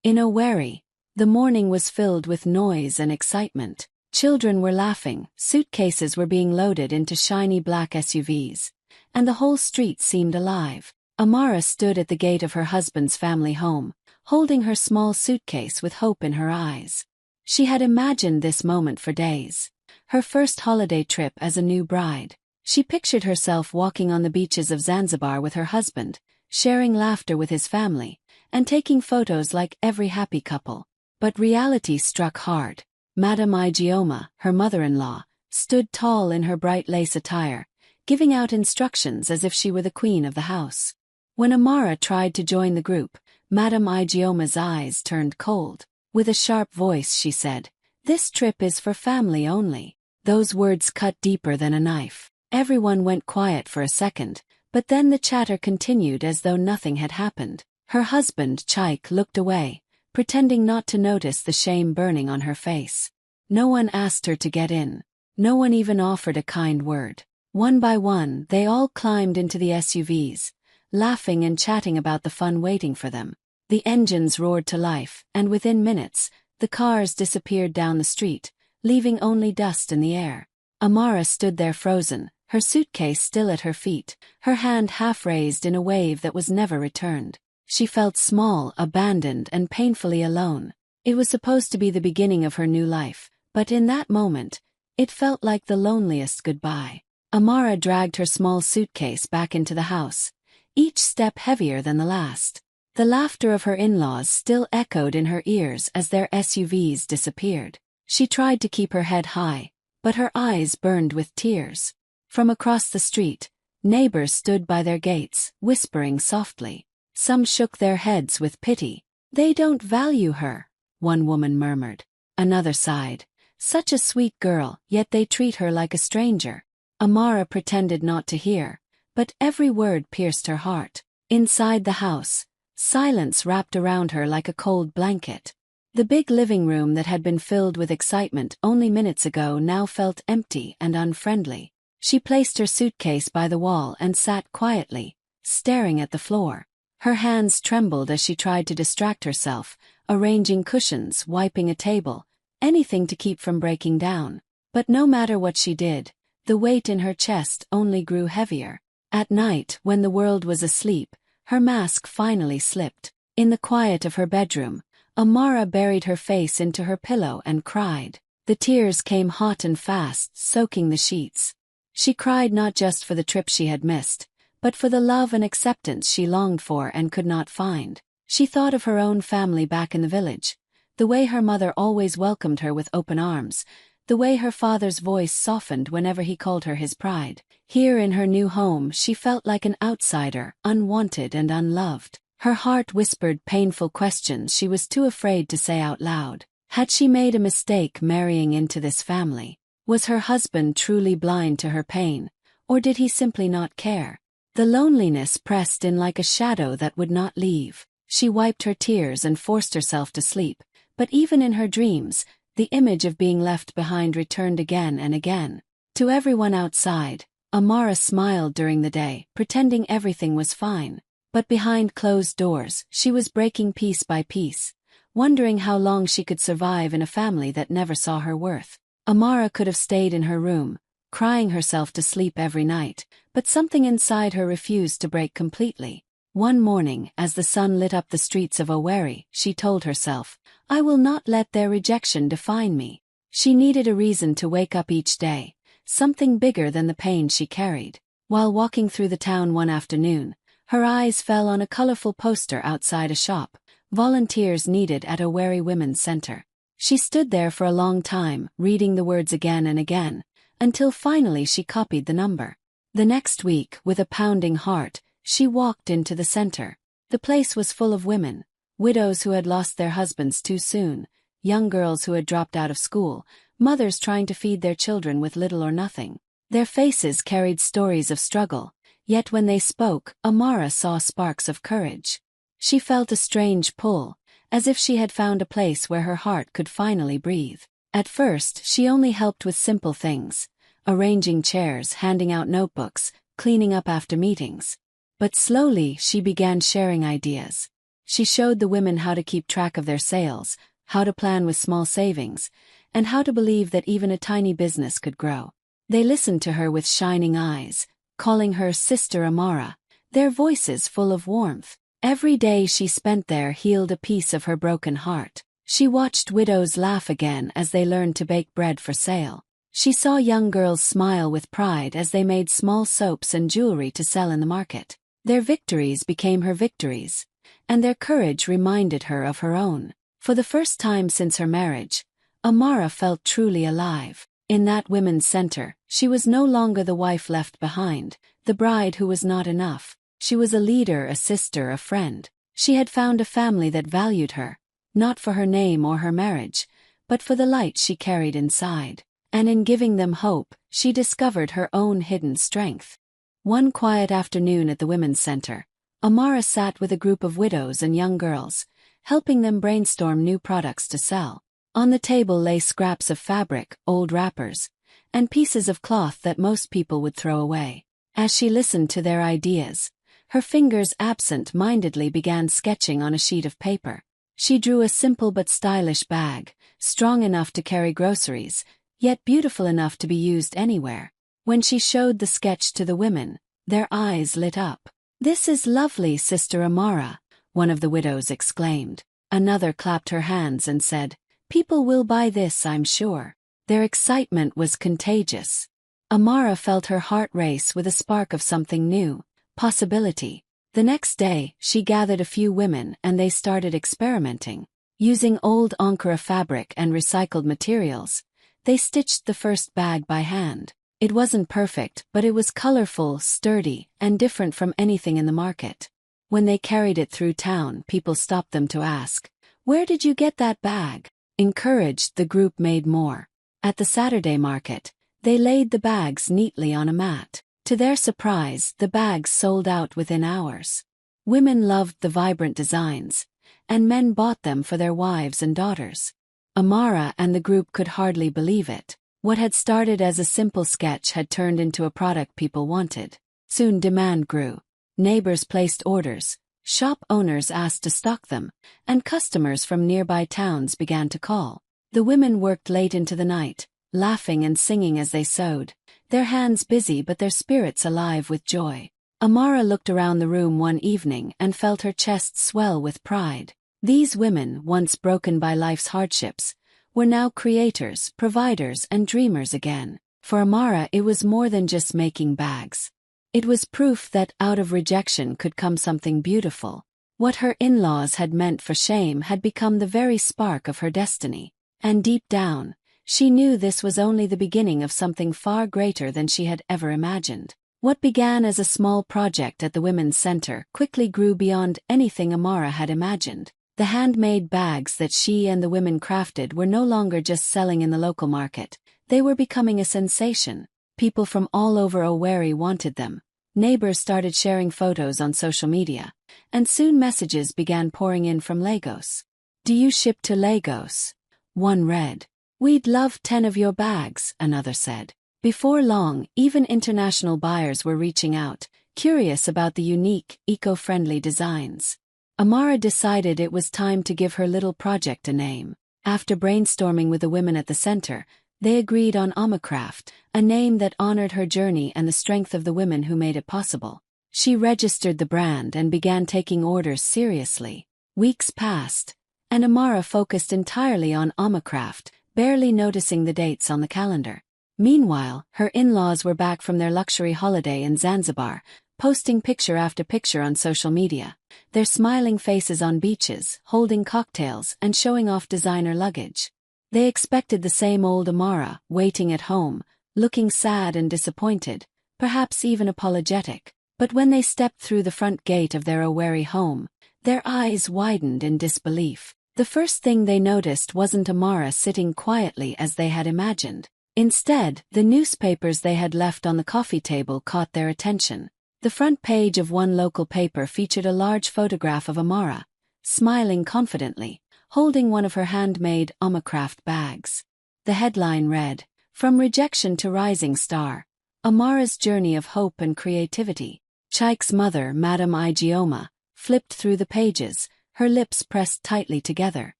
In Owerri, the morning was filled with noise and excitement. Children were laughing, suitcases were being loaded into shiny black SUVs, and the whole street seemed alive. Amara stood at the gate of her husband's family home, holding her small suitcase with hope in her eyes. She had imagined this moment for days. Her first holiday trip as a new bride. She pictured herself walking on the beaches of Zanzibar with her husband, sharing laughter with his family, and taking photos like every happy couple. But reality struck hard. Madame Ijeoma, her mother-in-law, stood tall in her bright lace attire, giving out instructions as if she were the queen of the house. When Amara tried to join the group, Madame Ijeoma's eyes turned cold. With a sharp voice she said, "This trip is for family only." Those words cut deeper than a knife. Everyone went quiet for a second, but then the chatter continued as though nothing had happened. Her husband, Chaik, looked away, pretending not to notice the shame burning on her face. No one asked her to get in. No one even offered a kind word. One by one, they all climbed into the SUVs, laughing and chatting about the fun waiting for them. The engines roared to life, and within minutes, the cars disappeared down the street, leaving only dust in the air. Amara stood there frozen, her suitcase still at her feet, her hand half raised in a wave that was never returned. She felt small, abandoned, and painfully alone. It was supposed to be the beginning of her new life, but in that moment, it felt like the loneliest goodbye. Amara dragged her small suitcase back into the house, each step heavier than the last. The laughter of her in-laws still echoed in her ears as their SUVs disappeared. She tried to keep her head high, but her eyes burned with tears. From across the street, neighbors stood by their gates, whispering softly. Some shook their heads with pity. "They don't value her," one woman murmured. Another sighed. "Such a sweet girl, yet they treat her like a stranger." Amara pretended not to hear, but every word pierced her heart. Inside the house, silence wrapped around her like a cold blanket. The big living room that had been filled with excitement only minutes ago now felt empty and unfriendly. She placed her suitcase by the wall and sat quietly, staring at the floor. Her hands trembled as she tried to distract herself, arranging cushions, wiping a table, anything to keep from breaking down. But no matter what she did, the weight in her chest only grew heavier. At night, when the world was asleep, her mask finally slipped. In the quiet of her bedroom, Amara buried her face into her pillow and cried. The tears came hot and fast, soaking the sheets. She cried not just for the trip she had missed, but for the love and acceptance she longed for and could not find. She thought of her own family back in the village, the way her mother always welcomed her with open arms, the way her father's voice softened whenever he called her his pride. Here in her new home she felt like an outsider, unwanted and unloved. Her heart whispered painful questions she was too afraid to say out loud. Had she made a mistake marrying into this family? Was her husband truly blind to her pain, or did he simply not care? The loneliness pressed in like a shadow that would not leave. She wiped her tears and forced herself to sleep, but even in her dreams, the image of being left behind returned again and again. To everyone outside, Amara smiled during the day, pretending everything was fine. But behind closed doors, she was breaking piece by piece, wondering how long she could survive in a family that never saw her worth. Amara could have stayed in her room, crying herself to sleep every night, but something inside her refused to break completely. One morning, as the sun lit up the streets of Owerri, she told herself, "I will not let their rejection define me." She needed a reason to wake up each day, something bigger than the pain she carried. While walking through the town one afternoon, her eyes fell on a colorful poster outside a shop, "Volunteers needed at Owerri Women's Center." She stood there for a long time, reading the words again and again, until finally she copied the number. The next week, with a pounding heart, she walked into the center. The place was full of women, widows who had lost their husbands too soon, young girls who had dropped out of school, mothers trying to feed their children with little or nothing. Their faces carried stories of struggle, yet when they spoke, Amara saw sparks of courage. She felt a strange pull, as if she had found a place where her heart could finally breathe. At first, she only helped with simple things, arranging chairs, handing out notebooks, cleaning up after meetings. But slowly she began sharing ideas. She showed the women how to keep track of their sales, how to plan with small savings, and how to believe that even a tiny business could grow. They listened to her with shining eyes, calling her Sister Amara, their voices full of warmth. Every day she spent there healed a piece of her broken heart. She watched widows laugh again as they learned to bake bread for sale. She saw young girls smile with pride as they made small soaps and jewelry to sell in the market. Their victories became her victories, and their courage reminded her of her own. For the first time since her marriage, Amara felt truly alive. In that women's center, she was no longer the wife left behind, the bride who was not enough. She was a leader, a sister, a friend. She had found a family that valued her, not for her name or her marriage, but for the light she carried inside. And in giving them hope, she discovered her own hidden strength. One quiet afternoon at the Women's Center, Amara sat with a group of widows and young girls, helping them brainstorm new products to sell. On the table lay scraps of fabric, old wrappers, and pieces of cloth that most people would throw away. As she listened to their ideas, her fingers absent-mindedly began sketching on a sheet of paper. She drew a simple but stylish bag, strong enough to carry groceries, yet beautiful enough to be used anywhere. When she showed the sketch to the women, their eyes lit up. "This is lovely, Sister Amara," one of the widows exclaimed. Another clapped her hands and said, "People will buy this, I'm sure." Their excitement was contagious. Amara felt her heart race with a spark of something new, possibility. The next day, she gathered a few women and they started experimenting. Using old Ankara fabric and recycled materials, they stitched the first bag by hand. It wasn't perfect, but it was colorful, sturdy, and different from anything in the market. When they carried it through town, people stopped them to ask, "Where did you get that bag?" Encouraged, the group made more. At the Saturday market, they laid the bags neatly on a mat. To their surprise, the bags sold out within hours. Women loved the vibrant designs, and men bought them for their wives and daughters. Amara and the group could hardly believe it. What had started as a simple sketch had turned into a product people wanted. Soon demand grew. Neighbors placed orders, shop owners asked to stock them, and customers from nearby towns began to call. The women worked late into the night, laughing and singing as they sewed, their hands busy but their spirits alive with joy. Amara looked around the room one evening and felt her chest swell with pride. These women, once broken by life's hardships, were now creators, providers, and dreamers again. For Amara, it was more than just making bags. It was proof that out of rejection could come something beautiful. What her in-laws had meant for shame had become the very spark of her destiny. And deep down, she knew this was only the beginning of something far greater than she had ever imagined. What began as a small project at the Women's Center quickly grew beyond anything Amara had imagined. The handmade bags that she and the women crafted were no longer just selling in the local market. They were becoming a sensation. People from all over Owerri wanted them. Neighbors started sharing photos on social media, and soon messages began pouring in from Lagos. "Do you ship to Lagos?" One read. "We'd love 10 of your bags," another said. Before long, even international buyers were reaching out, curious about the unique, eco-friendly designs. Amara decided it was time to give her little project a name. After brainstorming with the women at the center, they agreed on Amacraft, a name that honored her journey and the strength of the women who made it possible. She registered the brand and began taking orders seriously. Weeks passed, and Amara focused entirely on Amacraft, barely noticing the dates on the calendar. Meanwhile, her in-laws were back from their luxury holiday in Zanzibar, posting picture after picture on social media, their smiling faces on beaches, holding cocktails, and showing off designer luggage. They expected the same old Amara, waiting at home, looking sad and disappointed, perhaps even apologetic. But when they stepped through the front gate of their Owerri home, their eyes widened in disbelief. The first thing they noticed wasn't Amara sitting quietly as they had imagined. Instead, the newspapers they had left on the coffee table caught their attention. The front page of one local paper featured a large photograph of Amara, smiling confidently, holding one of her handmade Amacraft bags. The headline read, "From Rejection to Rising Star, Amara's Journey of Hope and Creativity." Chike's mother, Madam Ijeoma, flipped through the pages, her lips pressed tightly together.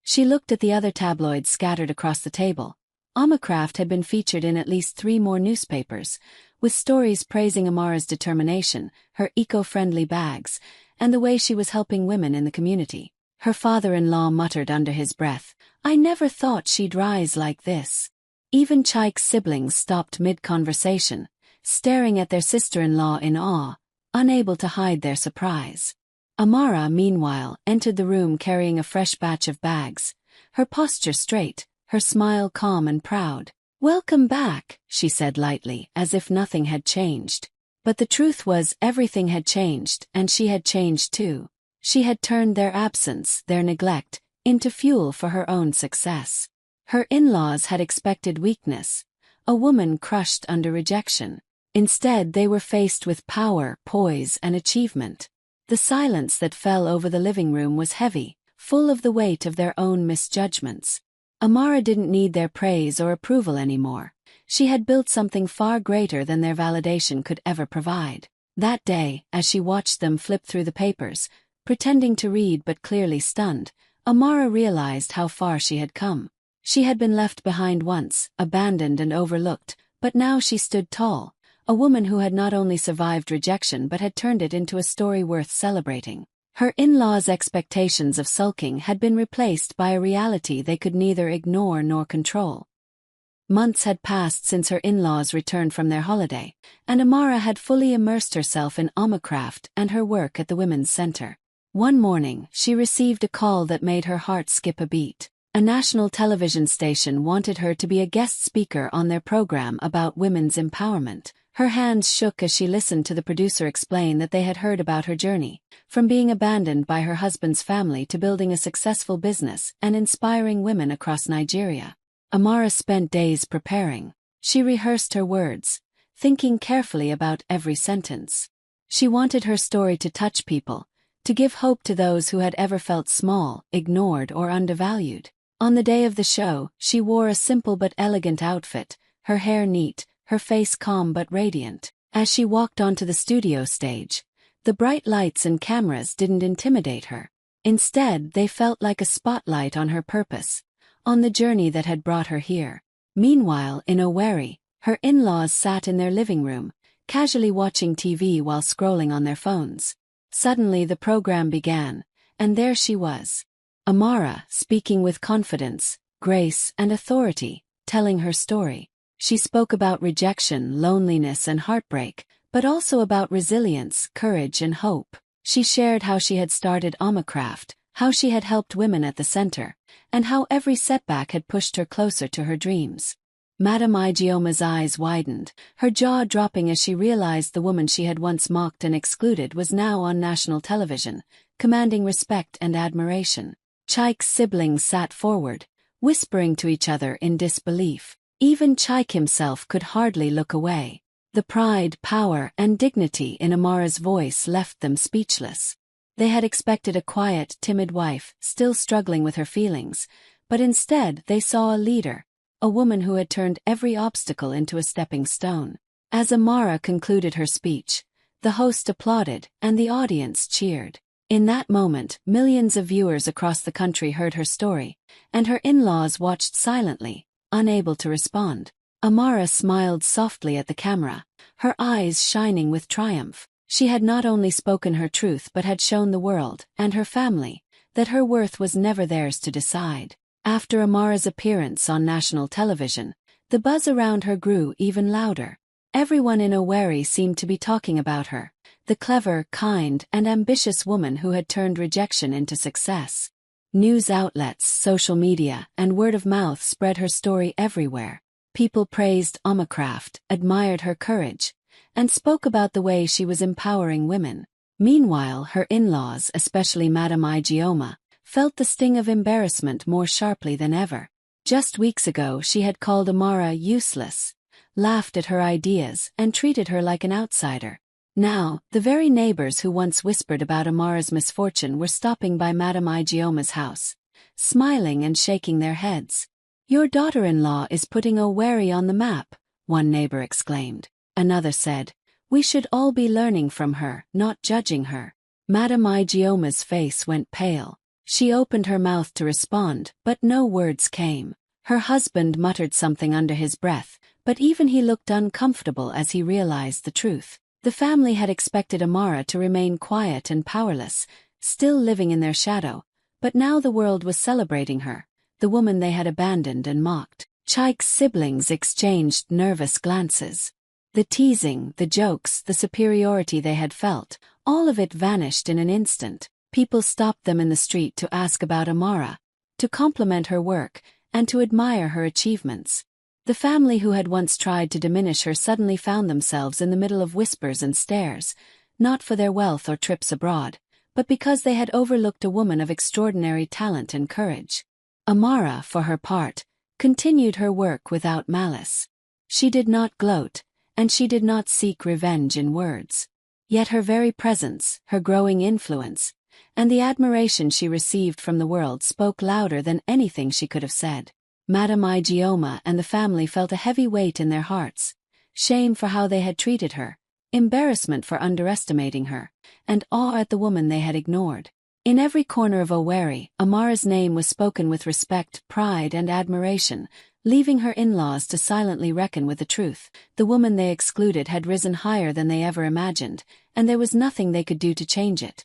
She looked at the other tabloids scattered across the table. Omacraft had been featured in at least 3 more newspapers, with stories praising Amara's determination, her eco-friendly bags, and the way she was helping women in the community. Her father-in-law muttered under his breath, "I never thought she'd rise like this." Even Chaik's siblings stopped mid-conversation, staring at their sister-in-law in awe, unable to hide their surprise. Amara, meanwhile, entered the room carrying a fresh batch of bags, her posture straight, her smile calm and proud. "Welcome back," she said lightly, as if nothing had changed. But the truth was everything had changed, and she had changed too. She had turned their absence, their neglect, into fuel for her own success. Her in-laws had expected weakness, a woman crushed under rejection. Instead, they were faced with power, poise, and achievement. The silence that fell over the living room was heavy, full of the weight of their own misjudgments. Amara didn't need their praise or approval anymore. She had built something far greater than their validation could ever provide. That day, as she watched them flip through the papers, pretending to read but clearly stunned, Amara realized how far she had come. She had been left behind once, abandoned and overlooked, but now she stood tall, a woman who had not only survived rejection but had turned it into a story worth celebrating. Her in-laws' expectations of sulking had been replaced by a reality they could neither ignore nor control. Months had passed since her in-laws returned from their holiday, and Amara had fully immersed herself in Omacraft and her work at the Women's Center. One morning, she received a call that made her heart skip a beat. A national television station wanted her to be a guest speaker on their program about women's empowerment. Her hands shook as she listened to the producer explain that they had heard about her journey, from being abandoned by her husband's family to building a successful business and inspiring women across Nigeria. Amara spent days preparing. She rehearsed her words, thinking carefully about every sentence. She wanted her story to touch people, to give hope to those who had ever felt small, ignored, or undervalued. On the day of the show, she wore a simple but elegant outfit, her hair neat, her face calm but radiant. As she walked onto the studio stage, the bright lights and cameras didn't intimidate her. Instead, they felt like a spotlight on her purpose, on the journey that had brought her here. Meanwhile, in Owerri, her in-laws sat in their living room, casually watching TV while scrolling on their phones. Suddenly the program began, and there she was. Amara, speaking with confidence, grace, and authority, telling her story. She spoke about rejection, loneliness, and heartbreak, but also about resilience, courage, and hope. She shared how she had started Omacraft, how she had helped women at the center, and how every setback had pushed her closer to her dreams. Madame Ijioma's eyes widened, her jaw dropping as she realized the woman she had once mocked and excluded was now on national television, commanding respect and admiration. Chaik's siblings sat forward, whispering to each other in disbelief. Even Chaik himself could hardly look away. The pride, power, and dignity in Amara's voice left them speechless. They had expected a quiet, timid wife, still struggling with her feelings, but instead they saw a leader, a woman who had turned every obstacle into a stepping stone. As Amara concluded her speech, the host applauded and the audience cheered. In that moment, millions of viewers across the country heard her story, and her in-laws watched silently, unable to respond. Amara smiled softly at the camera, her eyes shining with triumph. She had not only spoken her truth but had shown the world, and her family, that her worth was never theirs to decide. After Amara's appearance on national television, the buzz around her grew even louder. Everyone in Owerri seemed to be talking about her, the clever, kind, and ambitious woman who had turned rejection into success. News outlets, social media, and word of mouth spread her story everywhere. People praised Omacraft, admired her courage, and spoke about the way she was empowering women. Meanwhile, her in-laws, especially Madame Ijeoma, felt the sting of embarrassment more sharply than ever. Just weeks ago she had called Amara useless, laughed at her ideas, and treated her like an outsider. Now, the very neighbors who once whispered about Amara's misfortune were stopping by Madame Ijeoma's house, smiling and shaking their heads. "Your daughter-in-law is putting Owerri on the map," one neighbor exclaimed. Another said, "We should all be learning from her, not judging her." Madame Ijeoma's face went pale. She opened her mouth to respond, but no words came. Her husband muttered something under his breath, but even he looked uncomfortable as he realized the truth. The family had expected Amara to remain quiet and powerless, still living in their shadow, but now the world was celebrating her, the woman they had abandoned and mocked. Chaik's siblings exchanged nervous glances. The teasing, the jokes, the superiority they had felt, all of it vanished in an instant. People stopped them in the street to ask about Amara, to compliment her work, and to admire her achievements. The family who had once tried to diminish her suddenly found themselves in the middle of whispers and stares, not for their wealth or trips abroad, but because they had overlooked a woman of extraordinary talent and courage. Amara, for her part, continued her work without malice. She did not gloat, and she did not seek revenge in words. Yet her very presence, her growing influence, and the admiration she received from the world spoke louder than anything she could have said. Madame Ijeoma and the family felt a heavy weight in their hearts, shame for how they had treated her, embarrassment for underestimating her, and awe at the woman they had ignored. In every corner of Owerri, Amara's name was spoken with respect, pride, and admiration, leaving her in-laws to silently reckon with the truth. The woman they excluded had risen higher than they ever imagined, and there was nothing they could do to change it.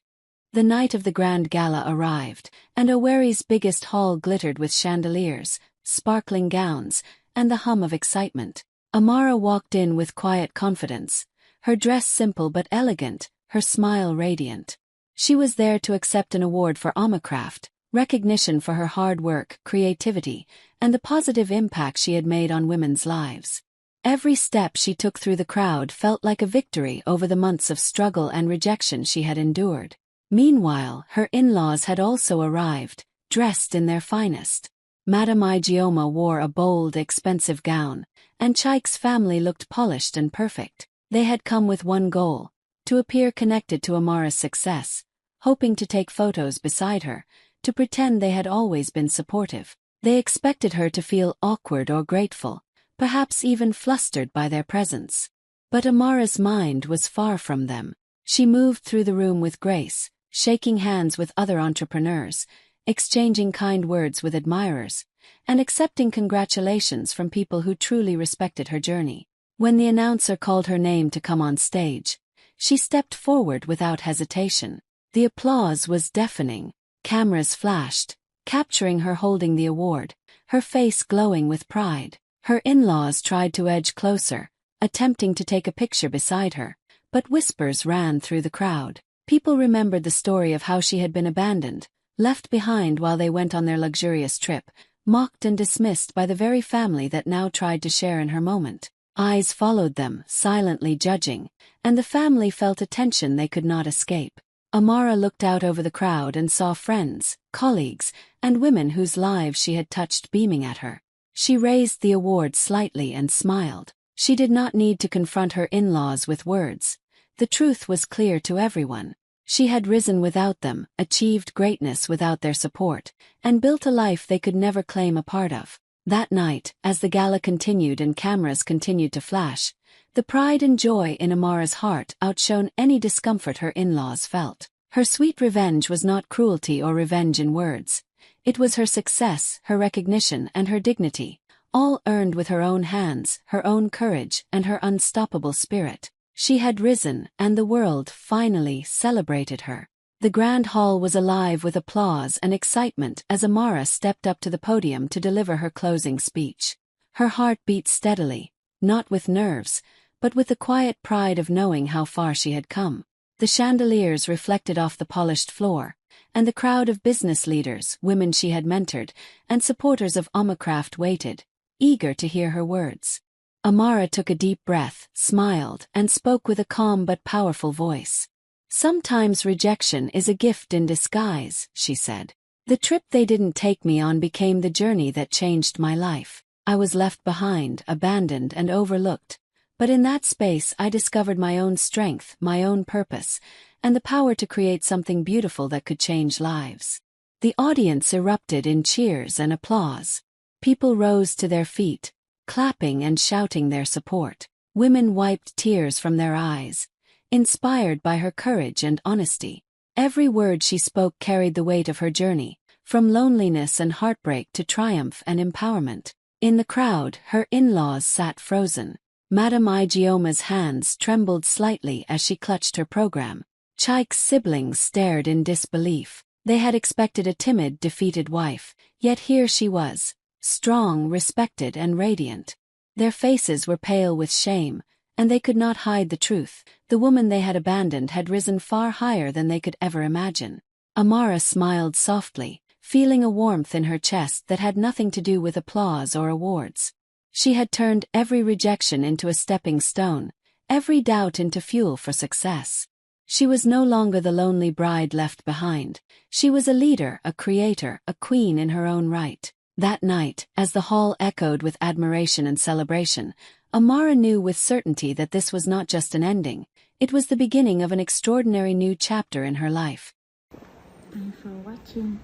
The night of the grand gala arrived, and Owerri's biggest hall glittered with chandeliers, sparkling gowns, and the hum of excitement. Amara walked in with quiet confidence, her dress simple but elegant, her smile radiant. She was there to accept an award for Amacraft, recognition for her hard work, creativity, and the positive impact she had made on women's lives. Every step she took through the crowd felt like a victory over the months of struggle and rejection she had endured. Meanwhile, her in-laws had also arrived, dressed in their finest. Madame Ijeoma wore a bold, expensive gown, and Chaik's family looked polished and perfect. They had come with one goal: to appear connected to Amara's success, hoping to take photos beside her, to pretend they had always been supportive. They expected her to feel awkward or grateful, perhaps even flustered by their presence. But Amara's mind was far from them. She moved through the room with grace, shaking hands with other entrepreneurs, exchanging kind words with admirers, and accepting congratulations from people who truly respected her journey. When the announcer called her name to come on stage, she stepped forward without hesitation. The applause was deafening. Cameras flashed, capturing her holding the award, her face glowing with pride. Her in-laws tried to edge closer, attempting to take a picture beside her, but whispers ran through the crowd. People remembered the story of how she had been abandoned, left behind while they went on their luxurious trip, mocked and dismissed by the very family that now tried to share in her moment. Eyes followed them, silently judging, and the family felt a tension they could not escape. Amara looked out over the crowd and saw friends, colleagues, and women whose lives she had touched beaming at her. She raised the award slightly and smiled. She did not need to confront her in-laws with words. The truth was clear to everyone. She had risen without them, achieved greatness without their support, and built a life they could never claim a part of. That night, as the gala continued and cameras continued to flash, the pride and joy in Amara's heart outshone any discomfort her in-laws felt. Her sweet revenge was not cruelty or revenge in words. It was her success, her recognition, and her dignity, all earned with her own hands, her own courage, and her unstoppable spirit. She had risen, and the world finally celebrated her. The grand hall was alive with applause and excitement as Amara stepped up to the podium to deliver her closing speech. Her heart beat steadily, not with nerves, but with the quiet pride of knowing how far she had come. The chandeliers reflected off the polished floor, and the crowd of business leaders, women she had mentored, and supporters of Amacraft waited, eager to hear her words. Amara took a deep breath, smiled, and spoke with a calm but powerful voice. "Sometimes rejection is a gift in disguise," she said. "The trip they didn't take me on became the journey that changed my life. I was left behind, abandoned, and overlooked. But in that space I discovered my own strength, my own purpose, and the power to create something beautiful that could change lives." The audience erupted in cheers and applause. People rose to their feet, clapping and shouting their support. Women wiped tears from their eyes, inspired by her courage and honesty. Every word she spoke carried the weight of her journey, from loneliness and heartbreak to triumph and empowerment. In the crowd, her in-laws sat frozen. Madame Igioma's hands trembled slightly as she clutched her program. Chaik's siblings stared in disbelief. They had expected a timid, defeated wife, yet here she was, strong, respected, and radiant. Their faces were pale with shame, and they could not hide the truth. The woman they had abandoned had risen far higher than they could ever imagine. Amara smiled softly, feeling a warmth in her chest that had nothing to do with applause or awards. She had turned every rejection into a stepping stone, every doubt into fuel for success. She was no longer the lonely bride left behind. She was a leader, a creator, a queen in her own right. That night, as the hall echoed with admiration and celebration, Amara knew with certainty that this was not just an ending, it was the beginning of an extraordinary new chapter in her life. Thanks for watching.